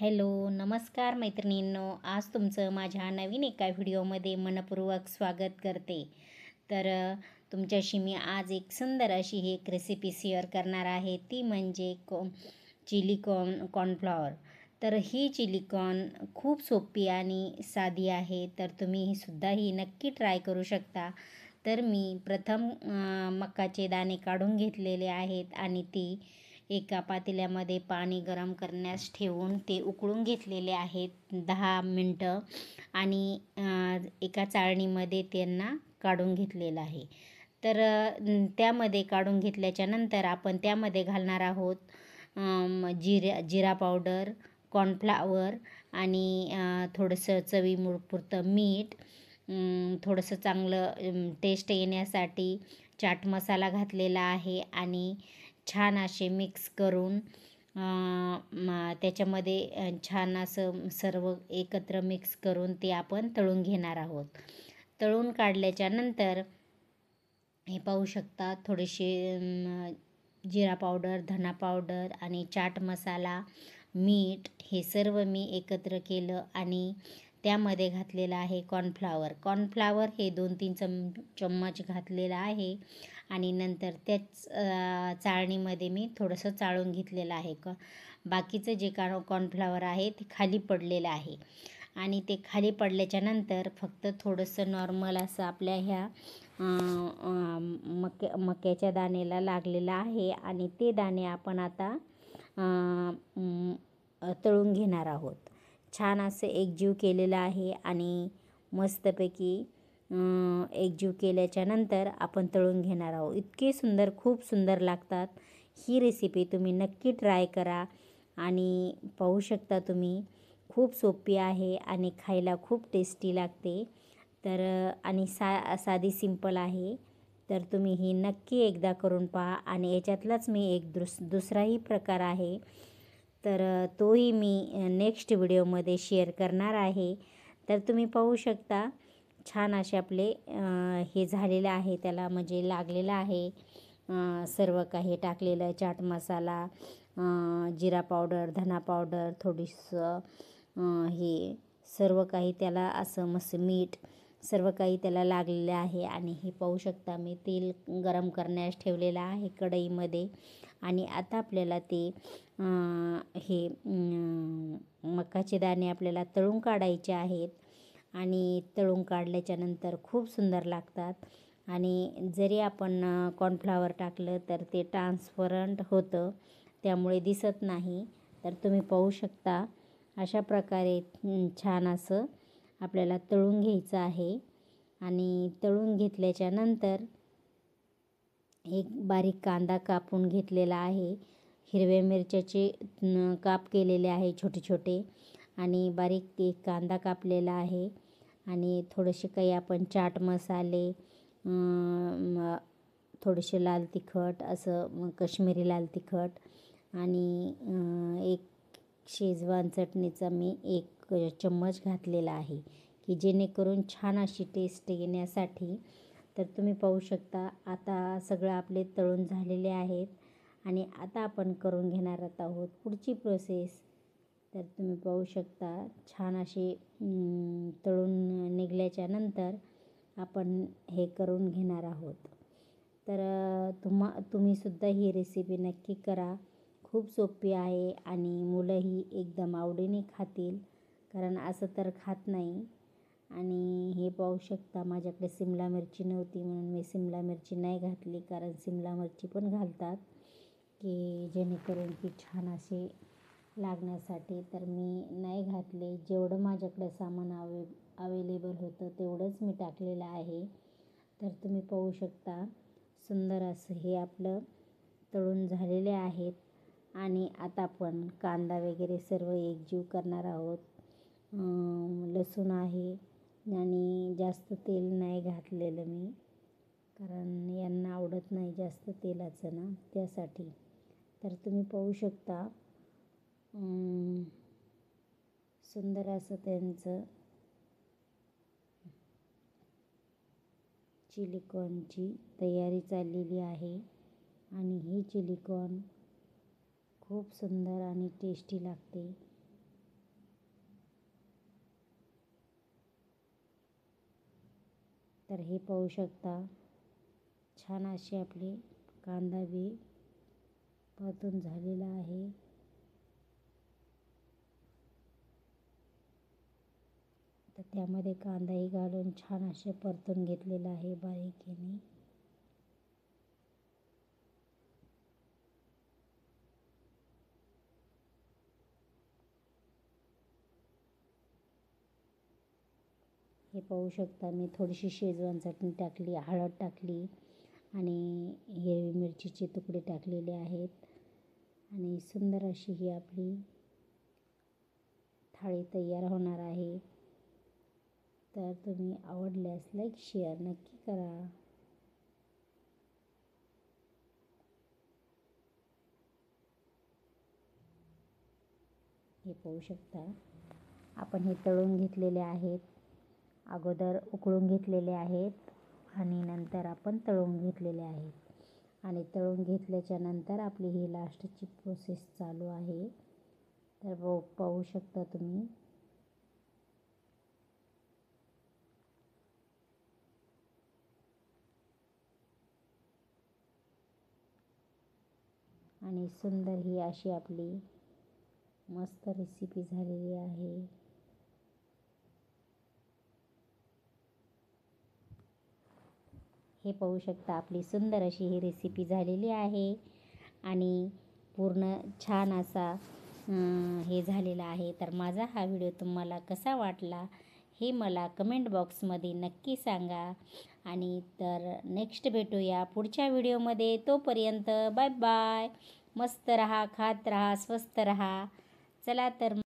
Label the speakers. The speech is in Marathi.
Speaker 1: हॅलो, नमस्कार मैत्रिणींनो. आज तुमचं माझ्या नवीन एका व्हिडिओमध्ये मनपूर्वक स्वागत करते. तुमच्याशी मी आज एक सुंदर अशी एक रेसिपी शेअर करणार आहे. ती म्हणजे चिली कॉर्नफ्लॉवर. तर ही चिली कॉर्न खूप सोपी आणि साधी आहे. तर तुम्ही ही सुद्धा नक्की ट्राय करू शकता. तर मी प्रथम मकाचे दाणे काढून घेतलेले आहेत आणि ती एका पातेल्यामध्ये पाणी गरम करण्यास ठेवून ते उकळून घेतलेले आहेत 10 मिनटं आणि एका चाळणीमध्ये त्यांना काढून घेतलेलं आहे. त्यामध्ये काढून घेतल्याच्या नंतर आपण त्यामध्ये घालणार आहोत जिरा पावडर, कॉर्नफ्लॉवर आणि थोडंसं चवीपुरतं मीठ, थोडंसं चांगलं टेस्ट येण्यासाठी चाट मसाला घातलेला आहे आणि छान असे मिक्स करून त्याच्यामध्ये छान असं सर्व एकत्र मिक्स करून ते आपण तळून घेणार आहोत. तळून काढल्याच्या नंतर हे पाहू शकता थोडेसे जिरा पावडर, धना पावडर आणि चाट मसाला, मीठ हे सर्व मी एकत्र केलं आणि त्यामध्ये घातलेलं आहे कॉर्नफ्लॉवर हे 2-3 चम्मच घातलेलं आहे आणि नंतर त्याच चाळणीमध्ये मी थोडंसं चाळून घेतलेलं आहे. बाकीचं जे कॉर्नफ्लॉवर आहे ते खाली पडलेलं आहे आणि ते खाली पडल्याच्या नंतर फक्त थोडंसं नॉर्मल असं आपल्या ह्या मक्याच्या दाण्याला लागलेलं आहे आणि ते दाणे आपण आता तळून घेणार आहोत. छान असं एकजीव केलेलं आहे आणि मस्तपैकी एकजीव केल्याच्या नंतर आपण तळून घेणार आहोत. इतके सुंदर, खूप सुंदर लागतात. ही रेसिपी तुम्ही नक्की ट्राय करा आणि पाहू शकता तुम्ही खूप सोपी आहे आणि खायला खूप टेस्टी लागते. आणि साधी सिंपल आहे. तर तुम्ही ही नक्की एकदा करून पहा आणि याच्यातलाच मी एक दुसराही प्रकार आहे तर तोही मी नेक्स्ट व्हिडिओमध्ये शेअर करणार आहे. तर तुम्ही पाहू शकता छान असे आपले हे झालेलं आहे, त्याला म्हणजे लागलेलं आहे सर्व काही टाकलेलं, चाट मसाला, जिरा पावडर, धना पावडर, थोडीसं हे सर्व काही त्याला असं मस्त मीठ सर्व काही त्याला लागलेलं आहे. आणि हे पाहू शकता मी तेल गरम करण्यास ठेवलेलं आहे कढईमध्ये आणि आता आपल्याला ते हे मकाचे दाणे आपल्याला तळून काढायचे आहेत आणि तळून काढल्याच्या नंतर खूप सुंदर लागतात. आणि जरी आपण कॉर्नफ्लॉवर टाकलं तर ते ट्रान्सपरंट होतं, त्यामुळे दिसत नाही. तर तुम्ही पाहू शकता अशा प्रकारे छान असं आपल्याला तळून घ्यायचं आहे. आणि तळून घेतल्याच्या नंतर एक बारीक कांदा कापून घेतलेला आहे, हिरव्या मिरच्याचे काप केलेले आहे छोटे छोटे आणि बारीक एक कांदा कापलेला आहे आणि थोडेसे काही आपण चाट मसाले, थोडेसे लाल तिखट असं काश्मीरी लाल तिखट आणि एक शेजवान चटणीचा मी 1 चम्मच घातलेला आहे की जेणेकरून छान अशी टेस्ट येण्यासाठी. तर तुम्ही पाहू शकता आता सगळं आपले तळून झालेले आहेत आणि आता आपण करून घेणार आहोत पुढची प्रोसेस. तर तुम्ही पाहू शकता छान असे तळून निघल्याच्या नंतर आपण हे करून घेणार आहोत. तर तुम्हीसुद्धा ही रेसिपी नक्की करा. खूप सोपी आहे आणि मुलंही एकदम आवडीने खातील, कारण असं तर खात नाही. आणि हे पाहू शकता माझ्याकडे सिमला मिरची नव्हती म्हणून मी सिमला मिरची नाही घातली, कारण सिमला मिरची पण घालतात की जेणेकरून की छान असे लागण्यासाठी. तर मी नाही घातले. जेवढं माझ्याकडे सामान अवेलेबल होतं तेवढंच मी टाकलेलं आहे. तर तुम्ही पाहू शकता सुंदर असं हे आपलं तळून झालेले आहेत आणि आता आपण कांदा वगैरे सर्व एकजीव करणार आहोत. लसूण आहे आणि जास्त तेल नाही घातलेलं मी, कारण यांना आवडत नाही जास्त तेलाचं ना, त्यासाठी. तर तुम्ही पाहू शकता सुंदर असं त्यांचं चिली कॉर्नची तयारी चाललेली आहे आणि ही चिली कॉर्न खूप सुंदर आणि टेस्टी लागते. तर हे पाहू शकता छान असे आपले कांदा बी परतून झालेला आहे. तर त्यामध्ये कांदाही घालून छान असे परतून घेतलेला आहे बारीकीने. हे पाहू शकता मी थोडीशी शेजवान चटणी टाकली, हळद टाकली आणि हिरवी मिरचीचे तुकडे टाकलेले आहेत आणि सुंदर अशी ही आपली थाळी तयार होणार आहे. तर तुम्ही आवडल्यास लाईक शेअर नक्की करा. हे पाहू शकता आपण हे तळून घेतलेले आहेत. अगोदर उकळून घेतलेले आहेत आणि नंतर आपण तळून घेतलेले आहेत आणि तळून घेतल्याच्या नंतर आपली ही लास्टची प्रोसेस चालू आहे. तर पाहू शकता तुम्ही. आणि सुंदर ही अशी आपली मस्त रेसिपी झालेली आहे. हे पाहू शकता आपली सुंदर अशी ही रेसिपी झालेली आहे आणि पूर्ण छान असा हे झालेला आहे. तर माझा हा व्हिडिओ तुम्हाला कसा वाटला हे मला कमेंट बॉक्समध्ये नक्की सांगा. आणि तर नेक्स्ट भेटूया पुढच्या व्हिडिओमध्ये. तोपर्यंत बाय बाय. मस्त रहा, खात रहा, स्वस्त रहा. चला तर